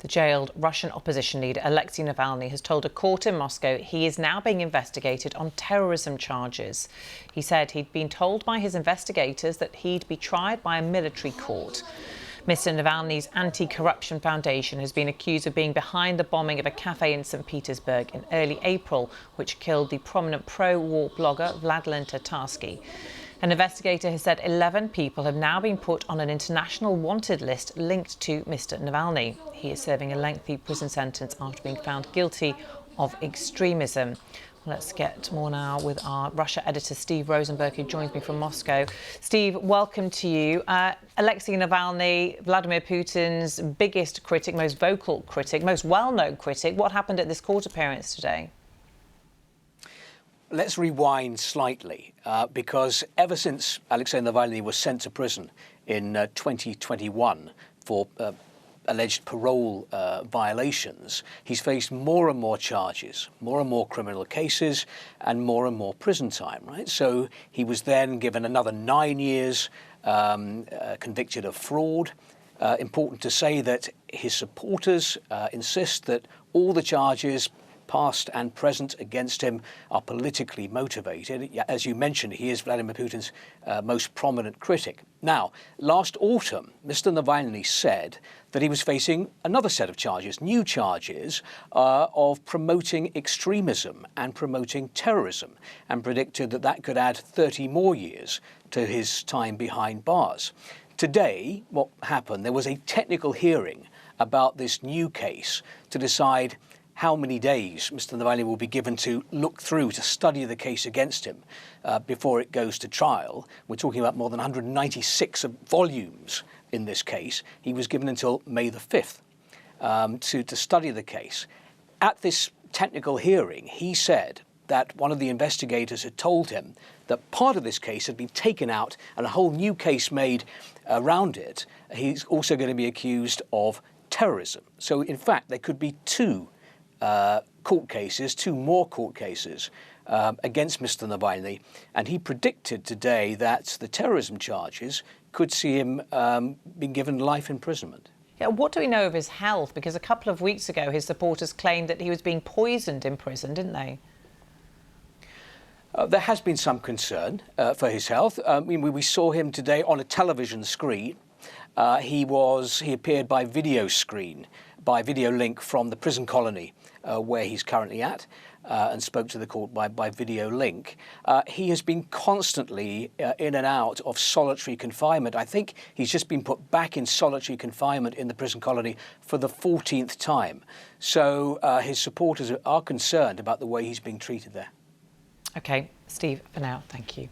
The jailed Russian opposition leader Alexei Navalny has told a court in Moscow he is now being investigated on terrorism charges. He said he'd been told by his investigators that he'd be tried by a military court. Mr. Navalny's anti-corruption foundation has been accused of being behind the bombing of a café in St Petersburg in early April, which killed the prominent pro-war blogger Vladlen Tatarsky. An investigator has said 11 people have now been put on an international wanted list linked to Mr. Navalny. He is serving a lengthy prison sentence after being found guilty of extremism. Let's get more now with our Russia editor, Steve Rosenberg, who joins me from Moscow. Steve, welcome to you. Alexei Navalny, Vladimir Putin's biggest critic, most vocal critic, most well-known critic. What happened at this court appearance today? Let's rewind slightly, because ever since Alexei Navalny was sent to prison in 2021 for alleged parole violations, he's faced more and more charges, more and more criminal cases, and more prison time, right? So he was then given another 9 years, convicted of fraud. Important to say that his supporters insist that all the charges, past and present, against him are politically motivated. As you mentioned, he is Vladimir Putin's most prominent critic. Now, last autumn, Mr. Navalny said that he was facing another set of charges, new charges of promoting extremism and promoting terrorism, and predicted that that could add 30 more years to his time behind bars. Today, what happened, there was a technical hearing about this new case to decide how many days Mr. Navalny will be given to look through, to study the case against him before it goes to trial. We're talking about more than 196 volumes in this case. He was given until May the 5th to study the case. At this technical hearing, he said that one of the investigators had told him that part of this case had been taken out and a whole new case made around it. He's also going to be accused of terrorism. So, in fact, there could be two more court cases against Mr. Navalny, and he predicted today that the terrorism charges could see him being given life imprisonment. Yeah, what do we know of his health? Because a couple of weeks ago, his supporters claimed that he was being poisoned in prison, didn't they? There has been some concern for his health. We saw him today on a television screen. He appeared by video link from the prison colony where he's currently at, and spoke to the court by video link. He has been constantly in and out of solitary confinement. I think he's just been put back in solitary confinement in the prison colony for the 14th time. So his supporters are concerned about the way he's being treated there. OK, Steve, for now, thank you.